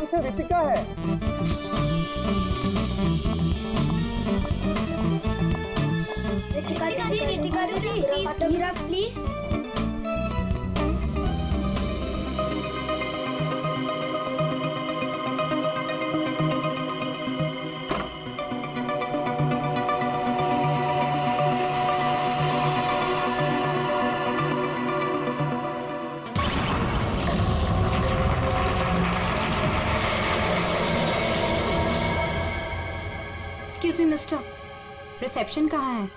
से रितिका है। Ritika please. Excuse me mister, reception कहाँ है?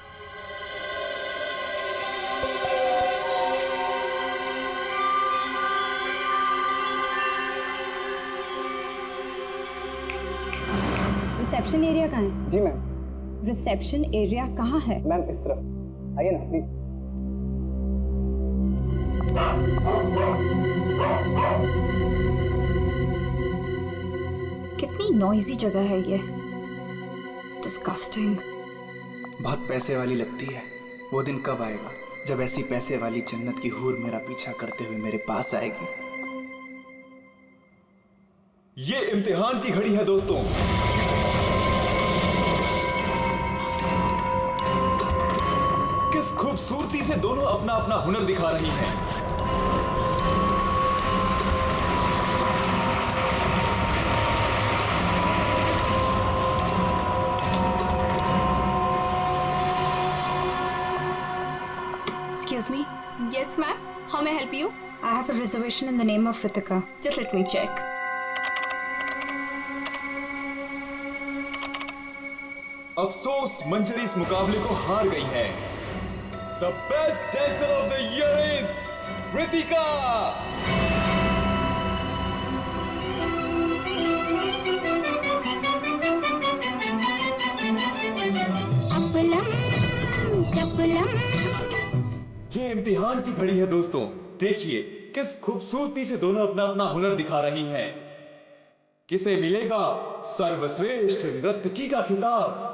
रिसेप्शन एरिया कहाँ है? जी मैम। रिसेप्शन एरिया कहाँ है? मैम इस तरफ आइए ना प्लीज। कितनी नॉइजी जगह है ये, डिस्गस्टिंग। बहुत पैसे वाली लगती है। वो दिन कब आएगा जब ऐसी पैसे वाली जन्नत की हूर मेरा पीछा करते हुए मेरे पास आएगी। ये इम्तिहान की घड़ी है दोस्तों। किस खूबसूरती से दोनों अपना अपना हुनर दिखा रही हैं। Excuse me, Yes, ma'am. How may I help you? I have a reservation in the name of Ritika. Just let me check. अफसोस मंजरी इस मुकाबले को हार गई है। The best dancer of the year is Ritika. ये इम्तिहान की घड़ी है दोस्तों। देखिए किस खूबसूरती से दोनों अपना अपना हुनर दिखा रही हैं। किसे मिलेगा सर्वश्रेष्ठ नर्तकी का खिताब?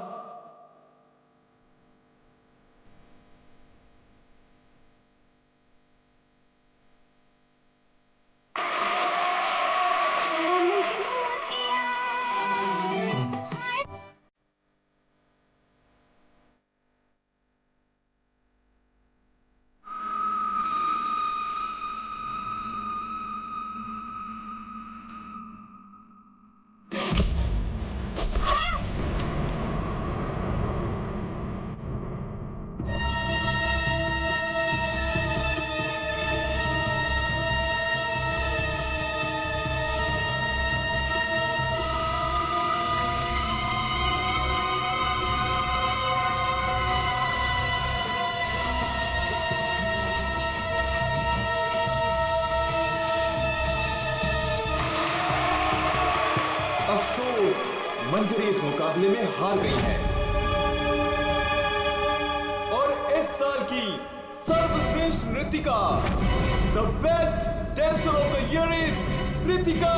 अफसोस मंजरी इस मुकाबले में हार गई है और इस साल की सर्वश्रेष्ठ नृत्यिका the best dancer of the year is Ritika.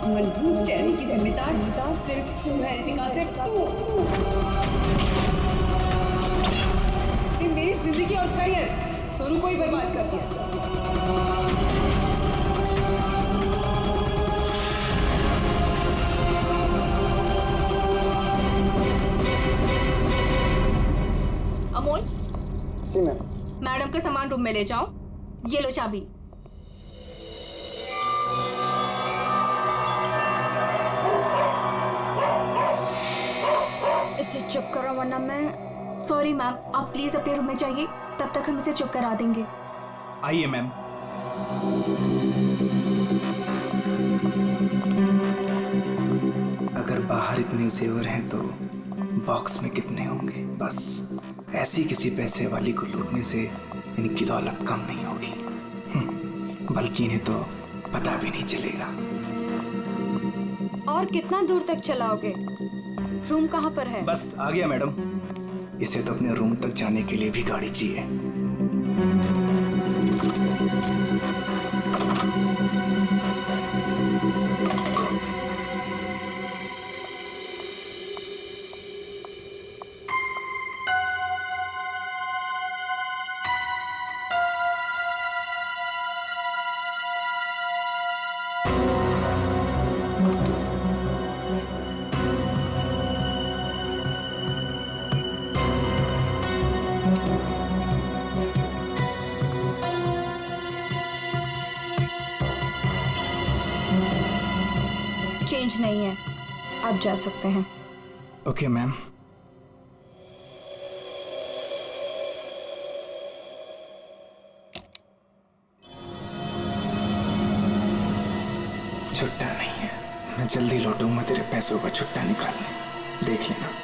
मनहूस चेहरे की जिम्मेदार सिर्फ तू है रितिका, सिर्फ तू। मेरी जिंदगी और करियर दोनों को ही बर्बाद कर दिया। अमोल। जी मैम। मैडम के सामान रूम में ले जाओ। ये लो चाबी। इसे चुप करो वरना मैं। सॉरी मैम, आप प्लीज अपने रूम में जाइए, तब तक हम इसे चुप करा देंगे। आइए मैम। अगर बाहर इतने जेवर हैं तो बॉक्स में कितने होंगे। बस ऐसी किसी पैसे वाली को लूटने से इनकी दौलत कम नहीं होगी, बल्कि इन्हें तो पता भी नहीं चलेगा। और कितना दूर तक चलाओगे? रूम कहाँ पर है? बस आ गया मैडम। इसे तो अपने रूम तक जाने के लिए भी गाड़ी चाहिए। चेंज नहीं है, आप जा सकते हैं। Okay ma'am. छुट्टा नहीं है, मैं जल्दी लौटूंगा तेरे पैसों का छुट्टा निकालने, देख लेना।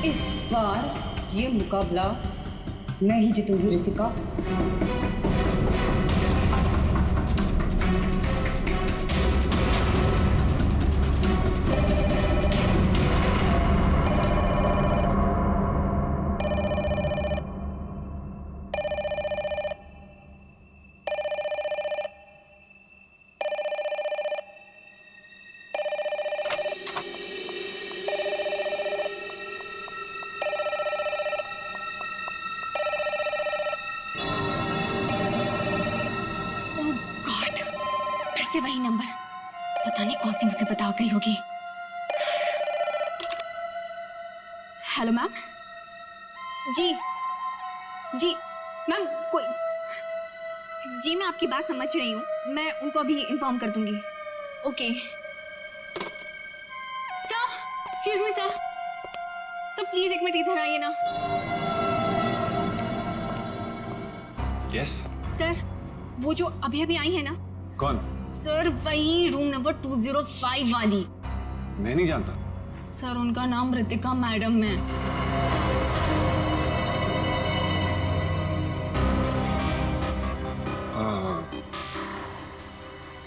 इस बार ये मुकाबला मैं ही जीतूंगी रितिका। से वही नंबर, पता नहीं कौन सी मुसीबत आ गई होगी। Hello ma'am. जी जी मैम, कोई जी, मैं आपकी बात समझ रही हूँ, मैं उनको अभी इन्फॉर्म कर दूंगी। Okay sir, excuse me sir, please एक मिनट इधर आइए ना। यस सर, वो जो अभी अभी आई है ना। कौन? सर वही रूम नंबर 205 वाली। मैं नहीं जानता सर, उनका नाम रितिका मैडम है।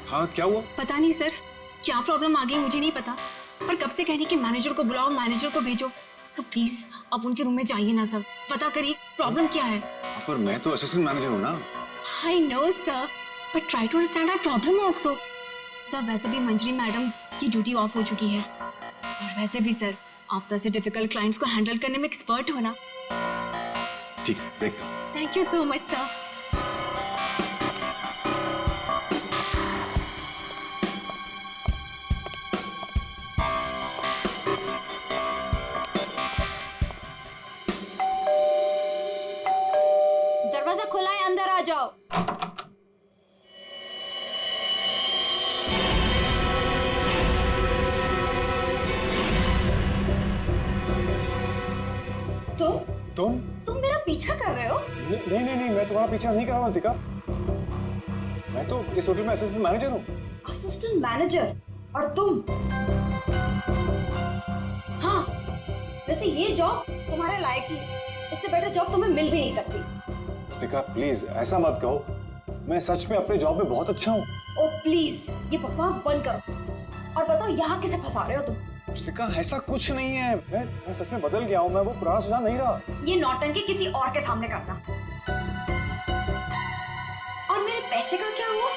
हाँ क्या हुआ? पता नहीं सर, क्या प्रॉब्लम आ गई मुझे नहीं पता, पर कब से कहने कि मैनेजर को बुलाओ, मैनेजर को भेजो। सर प्लीज आप उनके रूम में जाइए ना सर, पता करिए प्रॉब्लम क्या है। पर मैं तो असिस्टेंट मैनेजर हूँ ना। I know sir, but try to understand our problem also. Sir वैसे भी मंजरी मैडम की ड्यूटी ऑफ हो चुकी है, और वैसे भी सर आप तो ऐसे डिफिकल्ट क्लाइंट्स को हैंडल करने में एक्सपर्ट हो ना। ठीक है, देखता हूँ। Thank you so much sir. दरवाजा खुला है, अंदर आ जाओ। तुम मेरा पीछा कर रहे हो? नहीं, मैं तुम्हारा पीछा नहीं कर रहा हूँ रितिका। मैं तो इस होटल में असिस्टेंट मैनेजर हूँ। Assistant manager? और तुम? हाँ, वैसे ये जॉब तुम्हारे लायक ही, इससे बेटर जॉब तुम्हें मिल भी नहीं सकती। रितिका प्लीज ऐसा मत कहो, मैं सच में अपने जॉब में बहुत अच्छा हूँ। ओ प्लीज ये बकवास बंद करो और बताओ यहाँ किसे फंसा रहे हो तुम? रितिका ऐसा कुछ नहीं है, मैं सच में बदल गया हूँ, मैं वो पुराना सुजान नहीं रहा। ये नौटंकी किसी और के सामने करना। और मेरे पैसे का क्या हुआ?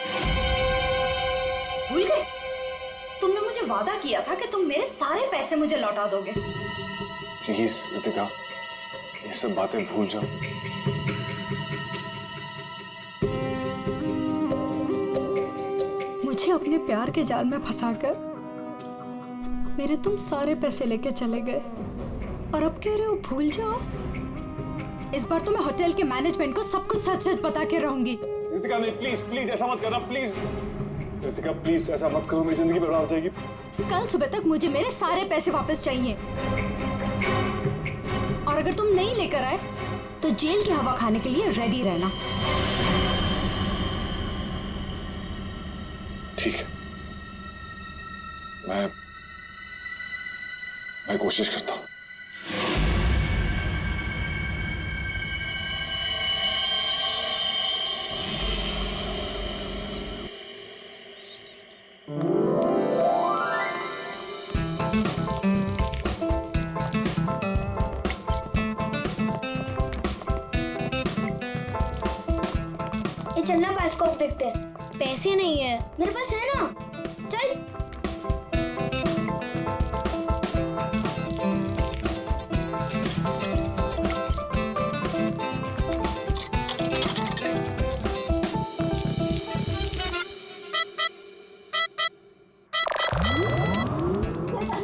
भूल गए? तुमने मुझे वादा किया था कि तुम मेरे सारे पैसे मुझे लौटा दोगे। प्लीज रितिका ये सब बातें भूल जाओ। मुझे अपने प्यार के जाल में फंसाकर मेरे तुम सारे पैसे लेके चले गए, और अब कह रहे हो भूल जाओ। इस बार तो मैं होटल के मैनेजमेंट को सब कुछ सच सच बता के रहूंगी। रितिका नहीं, प्लीज ऐसा मत करना, प्लीज रितिका प्लीज ऐसा मत करो, मेरी जिंदगी बर्बाद हो जाएगी। कल सुबह तक मुझे मेरे सारे पैसे वापस चाहिए, और अगर तुम नहीं लेकर आए तो जेल की हवा खाने के लिए रेडी रहना। ठीक है, मैं कोशिश करता हूं। ये चलना बायोस्कोप देखते हैं। पैसे नहीं है मेरे पास, है ना? चल।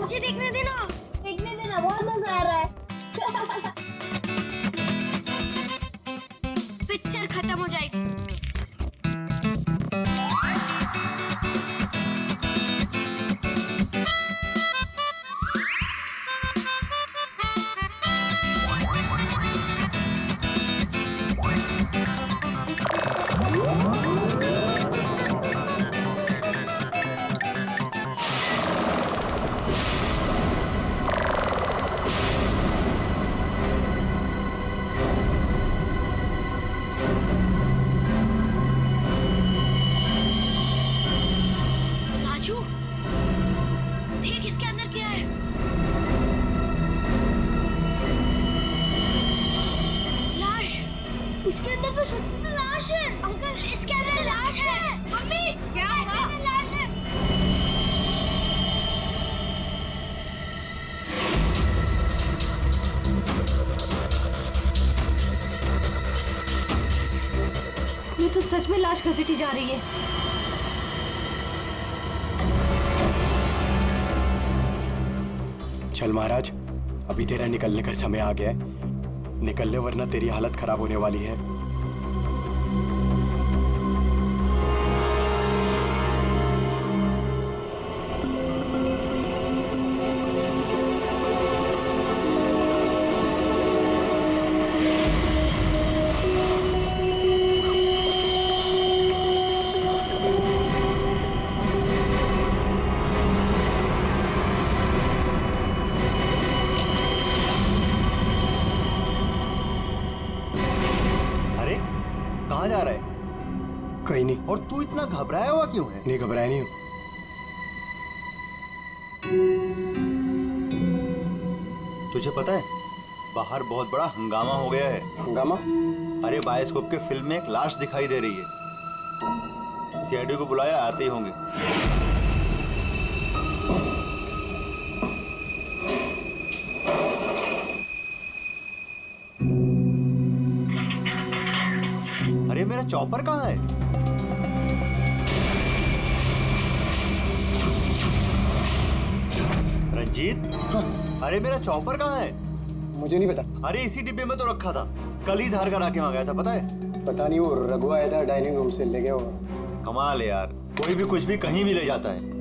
मुझे देखने देना, बहुत मजा आ रहा है। पिक्चर खत्म हो जाएगी। राजू, देख इसके अंदर क्या है। लाश। इसके अंदर तो सच में लाश है। अंकल, इसके अंदर लाश है। मम्मी, क्या है? लाश है। इसमें तो सच में लाश घसीटी जा रही है। चल महाराज, अभी तेरा निकलने का समय आ गया है। निकल ले वरना तेरी हालत खराब होने वाली है। कहाँ जा रहा है? कहीं नहीं। और तू इतना घबराया हुआ क्यों है? नहीं, घबराया नहीं हूँ। तुझे पता है बाहर बहुत बड़ा हंगामा हो गया है। हंगामा? अरे बायोस्कोप के फिल्म में एक लाश दिखाई दे रही है। सीआईडी को बुलाया, आते ही होंगे। अरे मेरा चॉपर कहाँ है? रंजीत, अरे मेरा चॉपर कहाँ है? मुझे नहीं पता। अरे इसी डिब्बे में तो रखा था, कल ही धार कर आके वहां गया था, पता है? पता नहीं, वो रघु आया था डाइनिंग रूम से, ले गया होगा। कमाल है यार, कोई भी कुछ भी कहीं भी ले जाता है।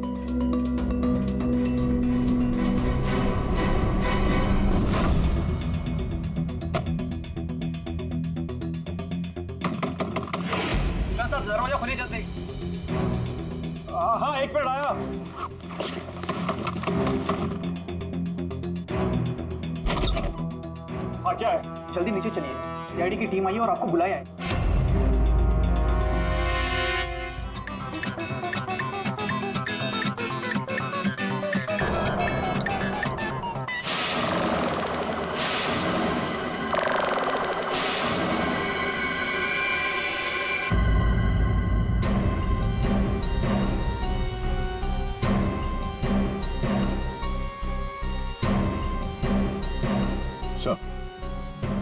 दरवाजा खोलिए जल्दी। हाँ, एक मिनट आया। हाँ, क्या है? जल्दी नीचे चलिए, सीआईडी की टीम आई है और आपको बुलाया है।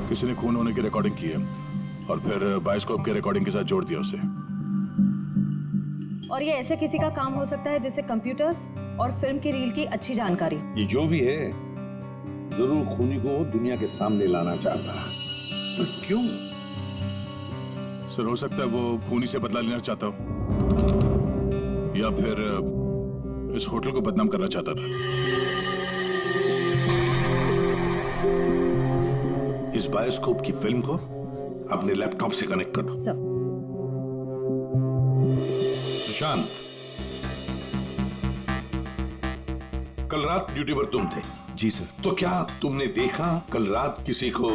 किसी ने खून होने की रिकॉर्डिंग की है और फिर बायोस्कोप के रिकॉर्डिंग के साथ जोड़ दिया उसे। और ये ऐसे किसी का काम हो सकता है जिसे कंप्यूटर्स और फिल्म की रील की अच्छी जानकारी। ये जो भी है जरूर खूनी को दुनिया के सामने लाना चाहता है। तो क्यों? सर, हो सकता है वो खूनी से बदला लेना चाहता हो या फिर इस होटल को बदनाम करना चाहता था। इस बायोस्कोप की फिल्म को अपने लैपटॉप से कनेक्ट करो। सर। सुशांत, कल रात ड्यूटी पर तुम थे? जी सर। तो क्या तुमने देखा कल रात किसी को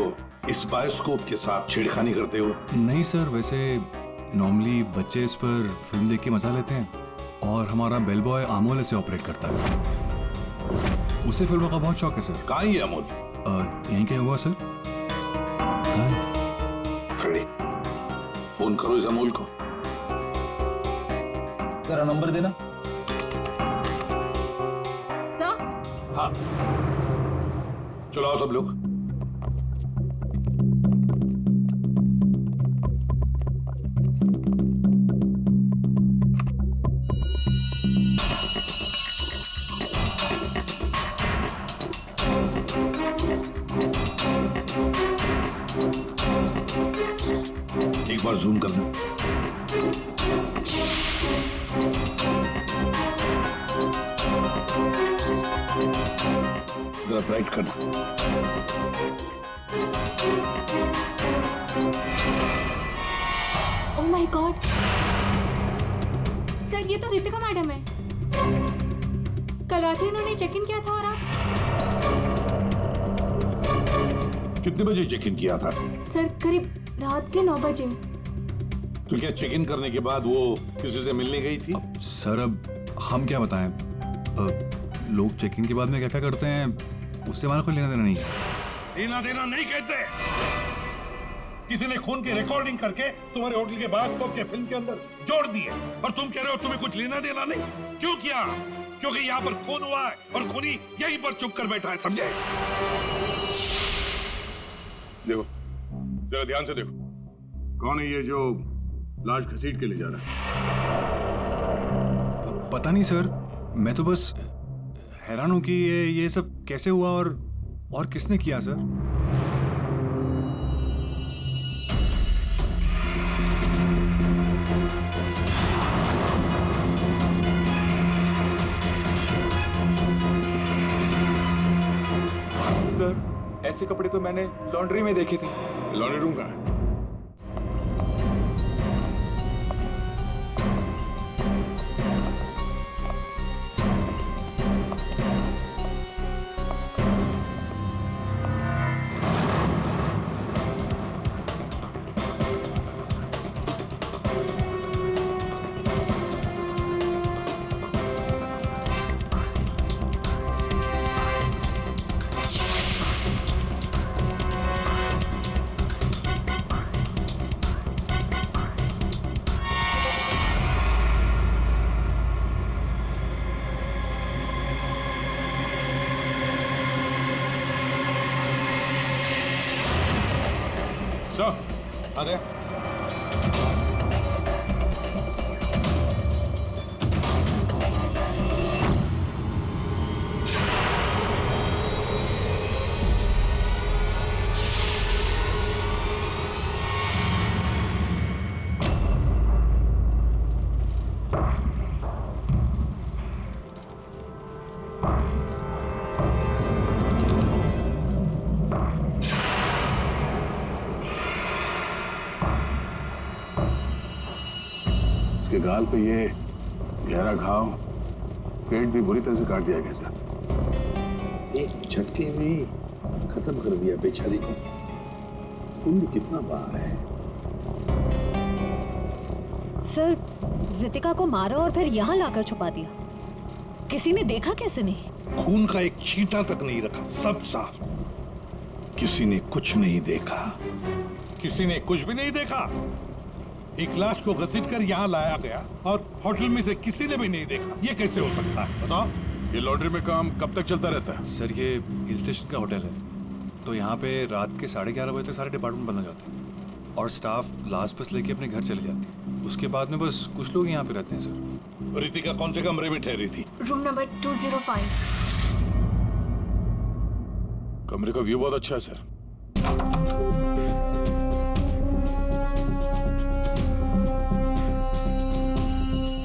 इस बायोस्कोप के साथ छेड़खानी करते हो? नहीं सर, वैसे नॉर्मली बच्चे इस पर फिल्म देख के मजा लेते हैं और हमारा बेल बॉय अमोल इसे ऑपरेट करता है। उसे फिल्मों का बहुत शौक है सर। कहाँ है अमोल? यहीं क्या हुआ सर? फ्रेडी, फोन करो इस अमोल को। तेरा नंबर देना। हाँ, चलो आओ सब लोग। एक बार जूम करना। जरा ब्राइट करना। ओह माय गॉड सर, ये तो रितिका मैडम है। कल रात ही इन्होंने चेक इन किया था। और आप? कितने बजे चेक इन किया था? सर करीब रात के 9 बजे। तो क्या चेक इन करने के बाद वो किसी से मिलने गई थी? सर अब हम क्या बताएं, लोग चेकिंग के बाद में क्या क्या करते हैं उससे हमारा कोई लेना देना नहीं है। लेना देना नहीं कैसे? किसी ने खून की रिकॉर्डिंग करके तुम्हारे होटल के बायोस्कोप के फिल्म के अंदर जोड़ दिए और तुम कह रहे हो तुम्हें कुछ लेना देना नहीं? क्यों किया? क्योंकि यहाँ पर खून हुआ है और खूनी यहीं पर चुप कर बैठा है, समझे? देखो, जरा ध्यान से देखो, कौन है ये जो लाश घसीट के ले जा रहा है? पता नहीं सर, मैं तो बस हैरान हूं कि ये सब कैसे हुआ और किसने किया सर। सर ऐसे कपड़े तो मैंने लॉन्ड्री में देखे थे। लॉन्ड्री रूम कहाँ है? आ गया। इसके गाल पे ये गहरा घाव, पेट भी बुरी तरह से काट दिया गया सर। एक झटके में खत्म कर दिया बेचारी को। खून भी कितना बहा है। सर, रितिका को मारा और फिर यहाँ लाकर छुपा दिया। किसी ने देखा कैसे नहीं? खून का एक छींटा तक नहीं रखा, सब साफ। किसी ने कुछ नहीं देखा। किसी ने कुछ भी नहीं देखा। एक लाश को घसीट कर यहाँ लाया गया और होटल में से किसी ने भी नहीं देखा। ये कैसे हो सकता है बताओ? ये लॉन्ड्री में काम कब तक चलता रहता है? सर ये हिल स्टेशन का होटल है, तो यहाँ पे रात के 11:30 बजे तक सारे डिपार्टमेंट बंद हो जाते हैं और स्टाफ लास्ट बस लेके अपने घर चले जाते हैं। उसके बाद में बस कुछ लोग यहाँ पे रहते हैं सर। रितिका कौन से कमरे में ठहरी थी? Room number 205। कमरे का व्यू बहुत अच्छा है सर।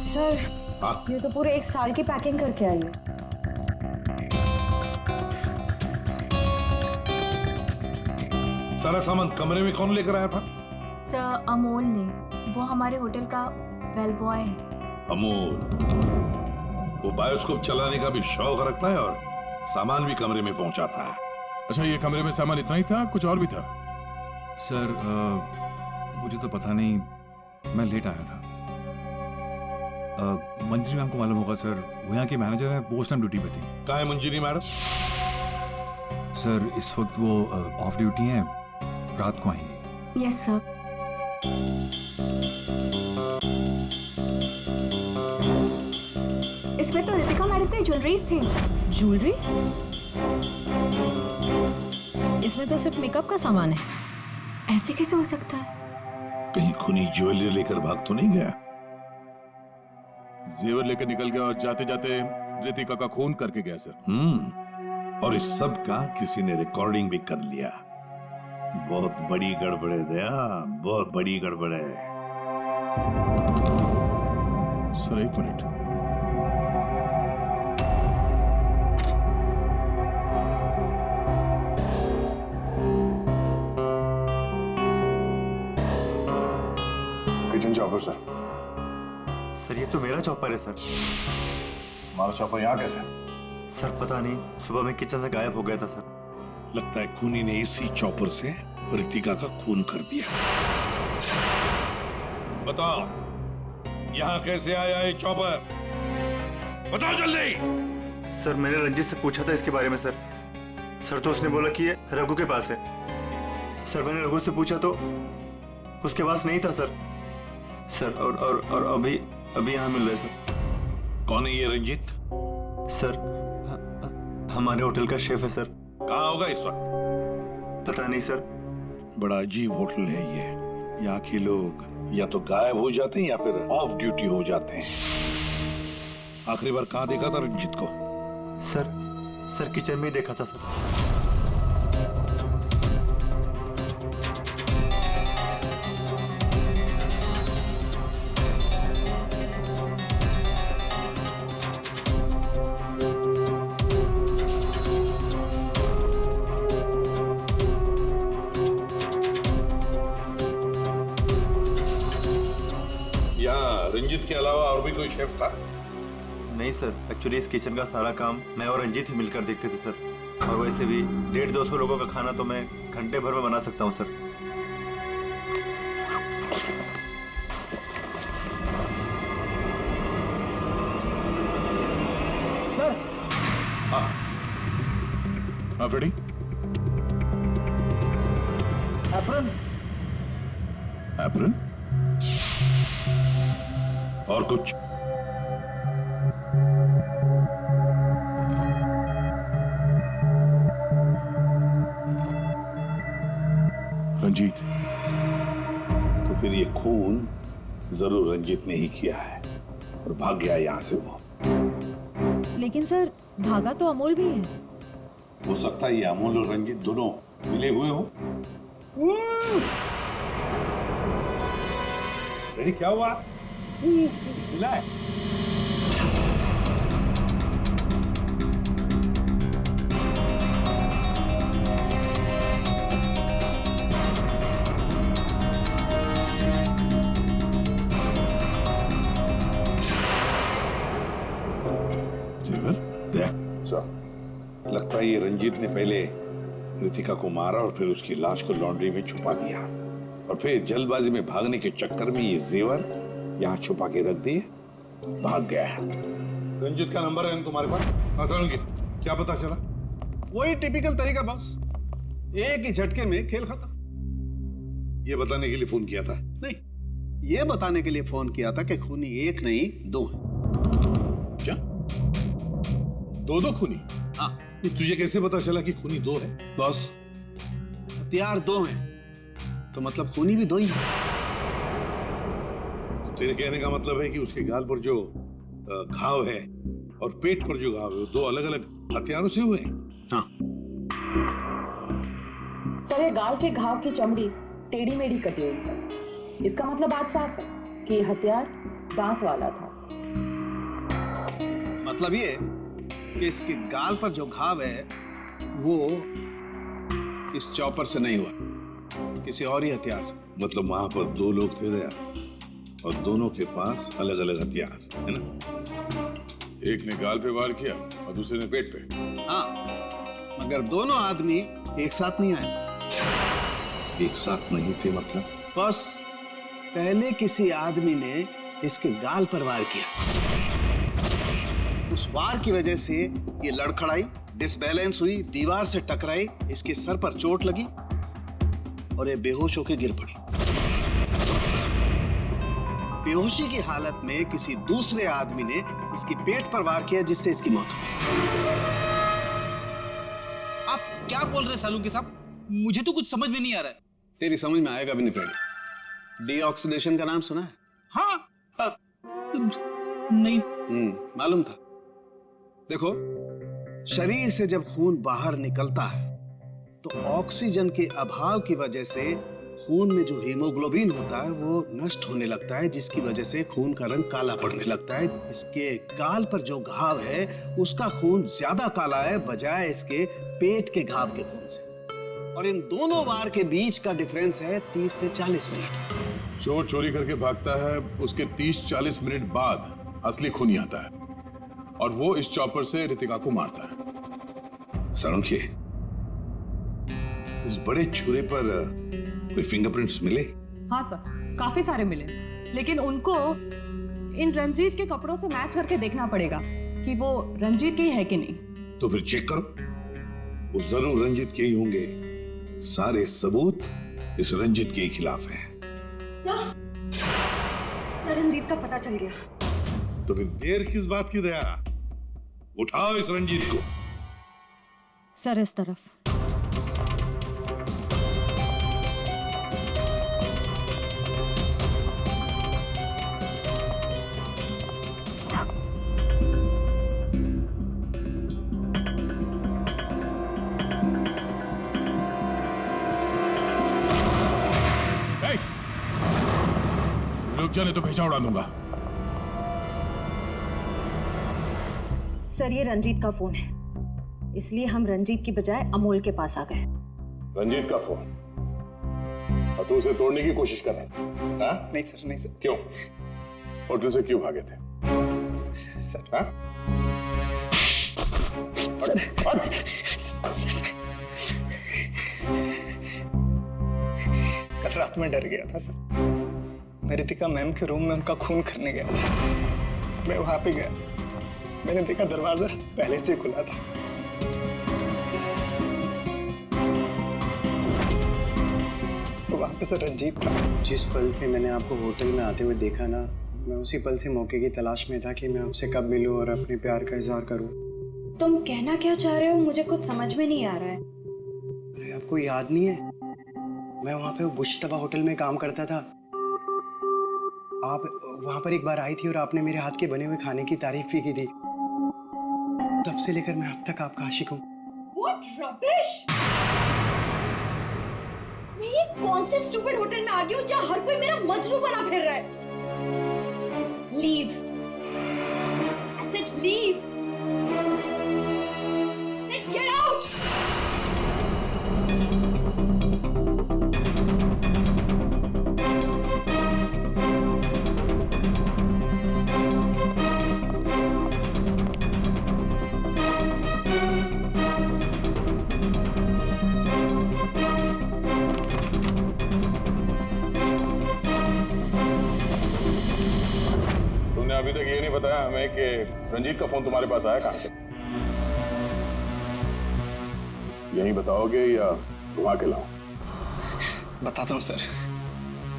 सर ये तो पूरे 1 साल की पैकिंग करके आई है। सारा सामान कमरे में कौन लेकर आया था? सर अमोल ने, वो हमारे होटल का बेल बॉय है। अमोल वो बायोस्कोप चलाने का भी शौक रखता है और सामान भी कमरे में पहुंचा था। अच्छा, ये कमरे में सामान इतना ही था, कुछ और भी था? सर मुझे तो पता नहीं, मैं लेट आया था। मंजरी मैम को मालूम होगा सर, वो यहाँ की मैनेजर है, पोस्ट टाइम ड्यूटी पे थी। कहाँ है मंजरी मैडम? सर इस वक्त वो ऑफ ड्यूटी हैं, रात को आएंगे। Yes sir. इसमें तो रितिका मैडम की ज्वेलरीज थी। ज्वेलरी? इसमें तो सिर्फ मेकअप का सामान है। ऐसे कैसे हो सकता है? कहीं खूनी ज्वेलरी लेकर भाग तो नहीं गया? जेवर लेकर निकल गया और जाते जाते रितिका का खून करके गया सर। और इस सब का किसी ने रिकॉर्डिंग भी कर लिया। बहुत बड़ी गड़बड़ है दया, बहुत बड़ी गड़बड़ है। सर एक minute, kitchen chopper sir. Sir ये तो मेरा चॉपर है सर। हमारा चॉपर यहाँ कैसे? सर पता नहीं, सुबह में किचन से गायब हो गया था सर। लगता है खूनी ने इसी चॉपर से रितिका का खून कर दिया। बताओ यहाँ कैसे आया ये चॉपर? बताओ जल्दी। सर मैंने रंजीत से पूछा था इसके बारे में सर। सर तो उसने बोला कि ये रघु के पास है। सर मैंने रघु से पूछा तो उसके पास नहीं था सर। सर और अभी यहाँ मिल रहे सर। कौन है ये रंजीत? सर हमारे होटल का शेफ है सर। कहाँ होगा इस वक्त? पता नहीं सर। बड़ा अजीब होटल है ये। यहाँ के लोग या तो गायब हो जाते हैं या फिर ऑफ ड्यूटी हो जाते हैं। आखिरी बार कहाँ देखा था रंजीत को? सर किचन में ही देखा था सर। रंजीत के अलावा और भी कोई शेफ था? नहीं सर, एक्चुअली इस किचन का सारा काम मैं और रंजीत ही मिलकर देखते थे सर। और वैसे भी 150-200 लोगों का खाना तो मैं घंटे भर में बना सकता हूँ सर। हाँ फ्रेडी। एप्रन। एप्रन? और कुछ? रंजीत। तो फिर ये खून जरूर रंजीत ने ही किया है और भाग गया यहां से वो। लेकिन सर भागा तो अमोल भी है। हो सकता है ये अमोल और रंजीत दोनों मिले हुए हो। रेडी? क्या हुआ? मिला है? लगता है ये रंजीत ने पहले रितिका को मारा और फिर उसकी लाश को लॉन्ड्री में छुपा दिया और फिर जल्दबाजी में भागने के चक्कर में ये जेवर यहाँ छुपा के रख दिए, भाग गया है। रंजीत का नंबर है तुम्हारे पास? हाँ सर, क्या पता चला? वही टिपिकल तरीका बॉस, एक ही झटके में खेल खत्म। ये बताने के लिए फोन किया था? नहीं, ये बताने के लिए फोन किया था कि खूनी एक नहीं दो है। क्या? दो खूनी? हाँ। ये तुझे कैसे पता चला कि खूनी दो है? बॉस, हथियार दो हैं तो मतलब खूनी भी दो ही है। तो तेरे कहने का मतलब है कि उसके गाल पर जो घाव है और पेट पर जो घाव है वो दो अलग अलग हथियारों से हुए हैं? हाँ। सर ये गाल के घाव की चमड़ी टेढ़ी मेढ़ी कटी हुई है। इसका मतलब बात साफ है कि हथियार दांत वाला था। मतलब ये कि इसके गाल पर जो घाव है वो इस चॉपर से नहीं हुआ, किसी और ही हथियार से। मतलब वहां पर दो लोग थे दया और दोनों के पास अलग अलग हथियार है ना? एक ने गाल पे वार किया और दूसरे ने पेट पे। हाँ, मगर दोनों आदमी एक साथ नहीं आए। एक साथ नहीं थे मतलब? बस पहले किसी आदमी ने इसके गाल पर वार किया। उस वार की वजह से ये लड़खड़ाई, डिसबैलेंस हुई, दीवार से टकराई, इसके सर पर चोट लगी और ये बेहोश होकर गिर पड़ी। बेहोशी की हालत में किसी दूसरे आदमी ने इसके पेट पर वार किया, जिससे इसकी मौत हुई। आप क्या बोल रहे हैं सालुंके साहब? मुझे तो कुछ समझ में नहीं आ रहा है। तेरी समझ में आएगा भी नहीं फ्रेंड। डीऑक्सीडेशन का नाम सुना है? हाँ। नहीं। मालूम था। देखो, शरीर से जब खून बाहर निकलता है तो ऑक्सीजन के अभाव की वजह से खून में जो हीमोग्लोबिन होता है वो नष्ट होने लगता है, जिसकी वजह से खून का रंग काला पड़ने लगता है। इसके गाल पर जो घाव है उसका खून ज्यादा काला है बजाय इसके पेट के घाव के खून से। और इन दोनों वार के बीच का डिफरेंस है 30 से 40 मिनट। चोर चोरी करके भागता है, उसके 30-40 मिनट बाद असली खूनी आता है और वो इस चॉपर से रितिका को मारता है। सालुंके, इस बड़े छुरे पर कोई फिंगरप्रिंट्स मिले? हाँ सर, काफी सारे मिले, लेकिन उनको इन रंजीत के कपड़ों से मैच करके देखना पड़ेगा कि वो रंजीत के ही है कि नहीं। तो फिर चेक करो, वो जरूर रंजीत के ही होंगे। सारे सबूत इस रंजीत के खिलाफ हैं। सर, रंजीत का पता चल गया। तो फिर देर किस बात की दया? उठाओ इस रंजीत को। सर, इस तरफ। रुक जाने तो पीछा उड़ा दूंगा। सर, ये रंजीत का फोन है, इसलिए हम रंजीत की बजाय अमोल के पास आ गए। रंजीत का फोन? और तू उसे तोड़ने की कोशिश कर रहा था? नहीं सर, नहीं सर। क्यों? होटल से क्यों भागे थे? सर, हाँ? कल रात में डर गया था सर। मैं रितिका मैम के रूम में उनका खून करने गया था। मैं वहां पे गया, मैंने देखा दरवाजा पहले से खुला था। तो वहां पे सर रंजीत था। जिस पल से मैंने आपको होटल में आते हुए देखा ना, मैं उसी पल से मौके की तलाश में था कि मैं आपसे कब मिलूं और अपने प्यार का इजहार करूं। तुम कहना क्या चाह रहे हो? मुझे कुछ समझ में नहीं आ रहा है। अरे, आपको याद नहीं है? मैं वहां पे बुश्तबा होटल में काम करता था। आप वहां पर एक बार आई थी और आपने मेरे हाथ के बने हुए खाने की तारीफ भी की थी। तब से लेकर मैं अब तक आपका आशिक हूँ। What rubbish! मैं ये कौन से स्टूपिड होटल में आ गई हूँ जहाँ हर कोई मेरा मजनू बना फिर रहा है? Leave. I said leave. Said get out. अभी तक ये नहीं बताया हमें कि रंजीत का फोन तुम्हारे पास आया कहां से? यही बताओगे या घुमा के लाऊं? बताता हूँ सर।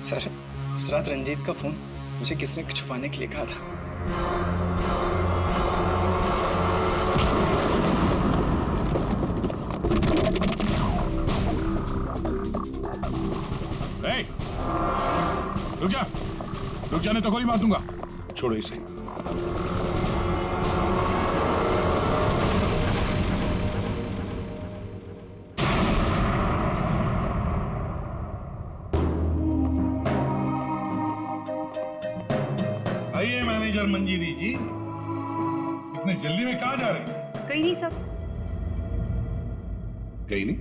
सर, उस रात रंजीत का फोन मुझे किसने छुपाने के लिए कहा था। रुक जा, रुक जाने तो गोली मार दूंगा। छोड़ो इसे। आइए मैनेजर मंजीरी जी, इतने जल्दी में कहाँ जा रहे हैं? कहीं नहीं सर। कहीं नहीं?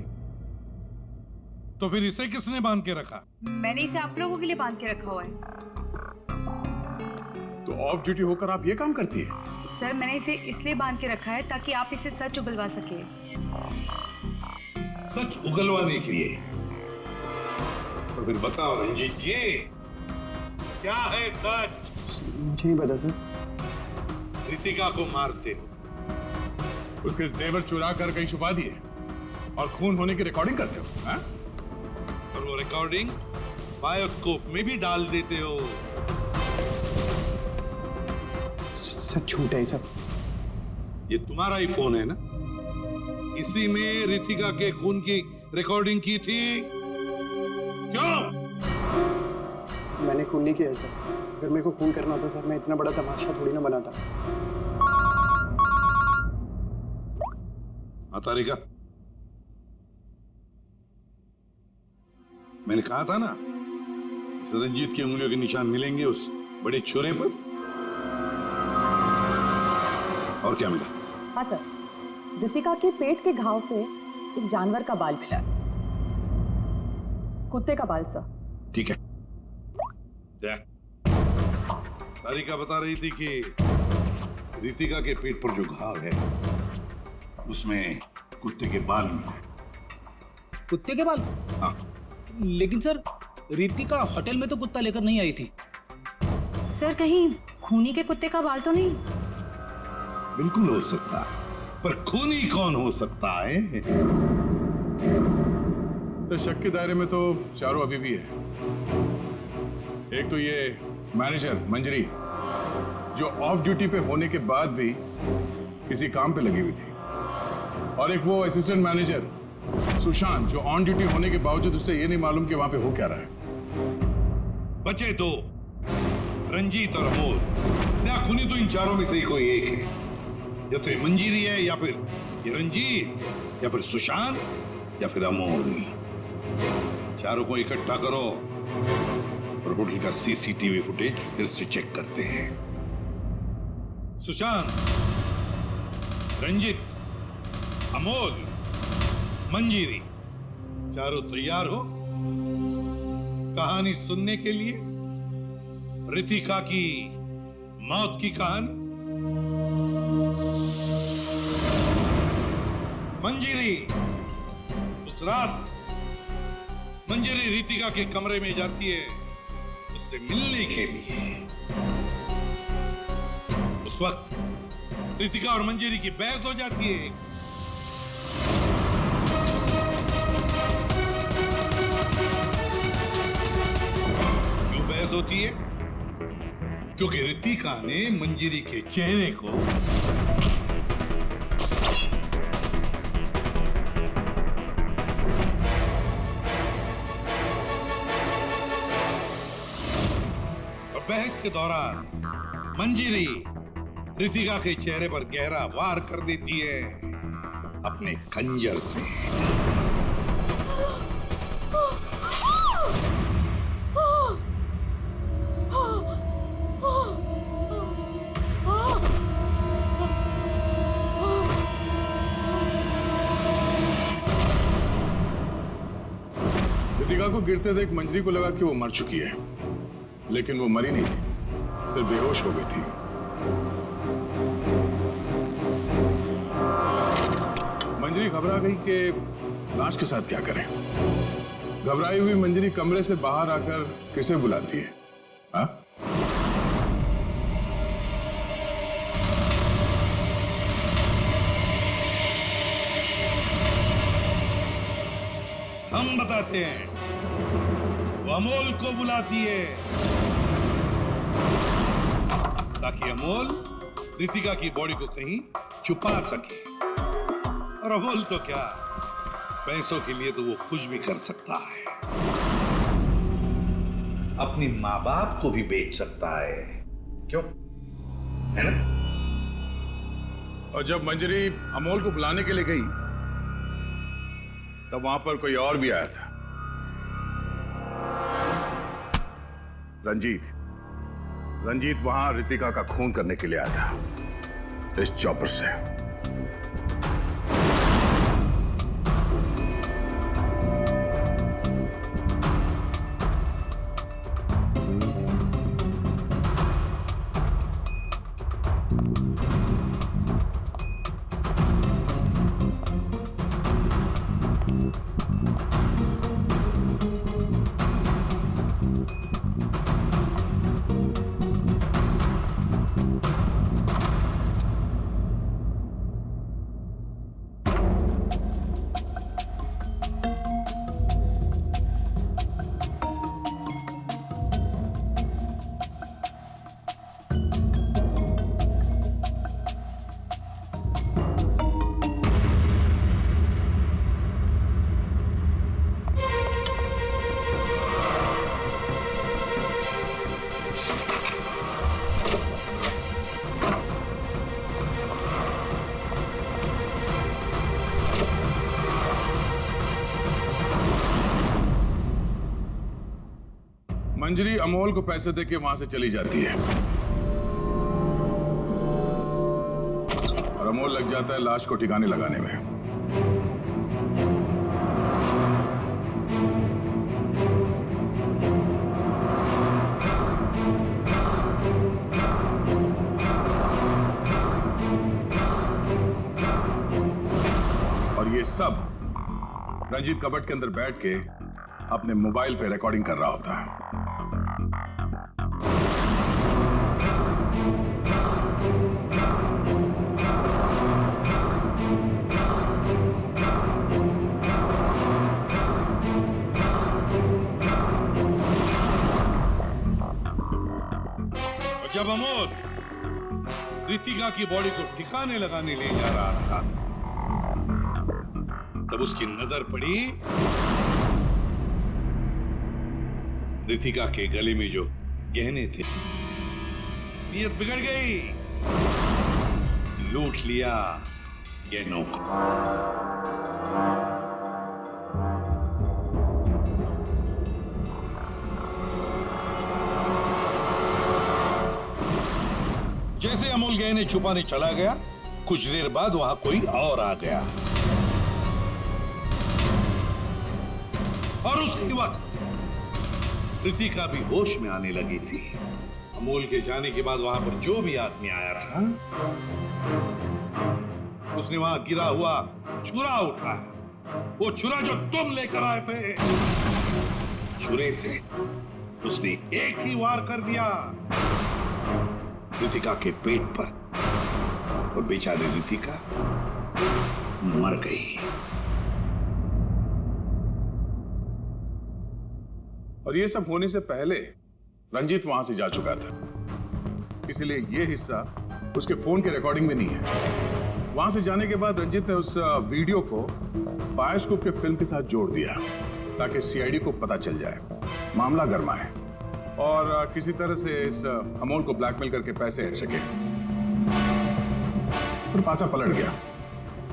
तो फिर इसे किसने बांध के रखा? मैंने इसे आप लोगों के लिए बांध के रखा हुआ है। तो ऑफ ड्यूटी होकर आप ये काम करती है? सर मैंने इसे इसलिए बांध के रखा है ताकि आप इसे सच उगलवा सके। सच उगलवाने के लिए? तो फिर बताओ रंजीत जी, क्या है सच? मुझे नहीं पता सर। रितिका को मारते हो, उसके जेवर चुरा कर कहीं छुपा दिए और खून होने की रिकॉर्डिंग करते हो, हाँ? और वो रिकॉर्डिंग बायोस्कोप में भी डाल देते हो। सच झूठ है सब। ये तुम्हारा ही फोन है ना? इसी में रितिका के खून की रिकॉर्डिंग की थी। क्यों? मैंने खून नहीं किया सर। अगर मेरे को खून करना होता सर, मैं इतना बड़ा तमाशा थोड़ी ना बनाता। तारिका, मैंने कहा था ना, इस रंजीत की उंगलियों के निशान मिलेंगे उस बड़े छुरे पर। और क्या मिला? हाँ सर, रितिका के पेट के घाव से एक जानवर का बाल मिला, कुत्ते का बाल सर। ठीक है। तारिका बता रही थी कि रितिका के पेट पर जो घाव है उसमें कुत्ते के बाल मिले। कुत्ते के बाल? हाँ। लेकिन सर, रितिका होटल में तो कुत्ता लेकर नहीं आई थी। सर कहीं खूनी के कुत्ते का बाल तो नहीं? बिल्कुल हो सकता है, पर खूनी कौन हो सकता है? तो शक के दायरे में तो चारों अभी भी है। एक तो ये मैनेजर मंजरी, जो ऑफ ड्यूटी पे होने के बाद भी किसी काम पे लगी हुई थी, और एक वो असिस्टेंट मैनेजर सुशांत, जो ऑन ड्यूटी होने के बावजूद उसे ये नहीं मालूम कि वहां पे हो क्या रहा है। बचे दो, रंजीत और अमोल। क्या खूनी तो इन चारों में से ही कोई एक है। या तो ये मंजीरी है, या फिर ये रंजीत, या फिर सुशांत, या फिर अमोल। चारों को इकट्ठा करो और होटल का सीसीटीवी फुटेज फिर से चेक करते हैं। सुशांत, रंजीत, अमोल, मंजीरी, चारों तैयार हो कहानी सुनने के लिए? रितिका की मौत की कहानी। मंजीरी, उस रात मंजीरी रितिका के कमरे में जाती है उससे मिलने के लिए। उस वक्त रितिका और मंजीरी की बहस हो जाती है। क्यों बहस होती है? क्योंकि रितिका ने मंजीरी के चेहरे को बहस के दौरान मंजीरी रितिका के चेहरे पर गहरा वार कर देती है अपने खंजर से। रितिका को गिरते देख मंजरी को लगा कि वो मर चुकी है, लेकिन वो मरी नहीं थी, सिर्फ बेहोश हो गई थी। मंजरी घबरा गई कि लाश के साथ क्या करें। घबराई हुई मंजरी कमरे से बाहर आकर किसे बुलाती है? हाँ? हम बताते हैं। वो अमोल को बुलाती है ताकि अमोल रितिका की बॉडी को कहीं छुपा सके। और अमोल तो क्या, पैसों के लिए तो वो कुछ भी कर सकता है। अपनी माँ बाप को भी बेच सकता है। क्यों? है ना? और जब मंजरी अमोल को बुलाने के लिए गई, तब वहां पर कोई और भी आया था। रंजीत वहां रितिका का खून करने के लिए आया था इस चॉपर से। मंजरी अमोल को पैसे देके वहां से चली जाती है और अमोल लग जाता है लाश को ठिकाने लगाने में। और ये सब रंजीत कबट के अंदर बैठ के अपने मोबाइल पे रिकॉर्डिंग कर रहा होता है। जब अमोल रितिका की बॉडी को ठिकाने लगाने ले जा रहा था, तब उसकी नजर पड़ी रितिका के गले में जो गहने थे। नीयत बिगड़ गई, लूट लिया गहनों को। जैसे अमोल गहने छुपाने चला गया, कुछ देर बाद वहां कोई और आ गया और उसी वक्त रितिका भी होश में आने लगी थी। अमोल के जाने के बाद वहां पर जो भी आदमी आया था, उसने वहां गिरा हुआ छुरा उठाया। वो छुरा जो तुम लेकर आए थे, छुरे से उसने एक ही वार कर दिया रितिका के पेट पर और बेचारी रितिका मर गई। और ये सब होने से पहले रंजीत वहां से जा चुका था, इसलिए ये हिस्सा उसके फोन के रिकॉर्डिंग में नहीं है। वहां से जाने के बाद रंजीत ने उस वीडियो को बायोस्कोप के फिल्म के साथ जोड़ दिया ताकि सीआईडी को पता चल जाए, मामला गर्मा है और किसी तरह से इस अमोल को ब्लैकमेल करके पैसे हट सके। फिर पासा पलट गया,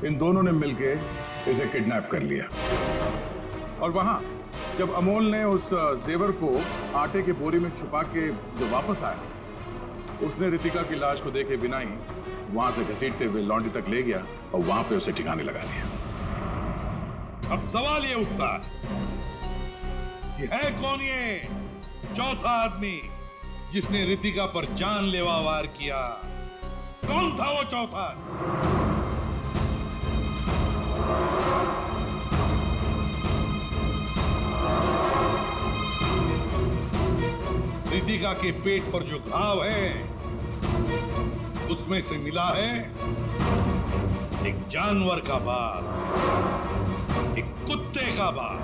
इन दोनों ने मिलकर इसे किडनैप कर लिया। और वहां जब अमोल ने उस जेवर को आटे के बोरी में छुपा के जो वापस आया, उसने रितिका की लाश को देखे बिना ही वहां से घसीटते हुए लॉन्ड्री तक ले गया और वहां पे उसे ठिकाने लगा लिया। अब सवाल ये उठता कि है कौन ये चौथा आदमी जिसने रितिका पर जानलेवा वार किया? कौन था वो चौथा? रितिका के पेट पर जो घाव है, उसमें से मिला है एक जानवर का बाल, एक कुत्ते का बाल।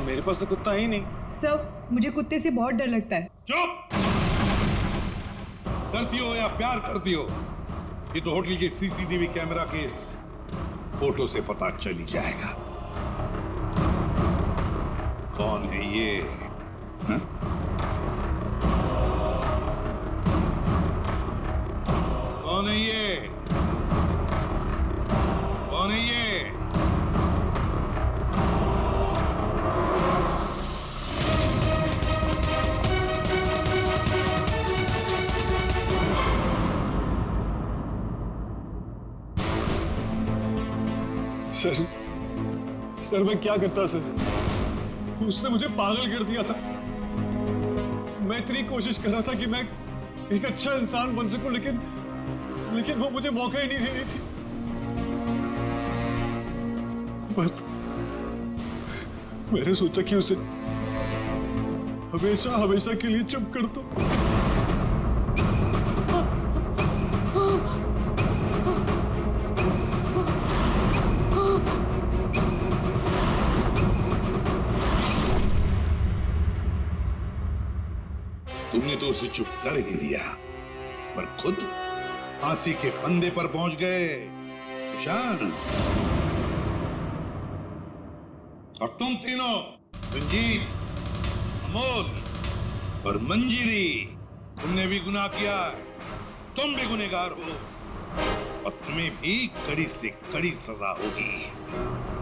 मेरे पास तो कुत्ता ही नहीं। सर, मुझे कुत्ते से बहुत डर लगता है। चुप! डरती हो या प्यार करती हो, ये तो होटल के सीसीटीवी कैमरा के इस फोटो से पता चल ही जाएगा। कौन है ये? हा? कौन है ये? कौन है ये? सर मैं क्या करता सर? उसने मुझे पागल कर दिया था। मैं इतनी कोशिश कर रहा था कि मैं एक अच्छा इंसान बन सकूं, लेकिन वो मुझे मौका ही नहीं दे रही थी। मैंने सोचा कि उसे हमेशा हमेशा के लिए चुप कर दो। तुमने तो उसे चुप कर ही दिया, पर खुद फांसी के फंदे पर पहुंच गए। सुशांत, और तुम तीनों, रंजीत, अमोल और मंजिरी, तुमने भी गुनाह किया है। तुम भी गुनहगार हो और तुम्हें भी कड़ी से कड़ी सजा होगी।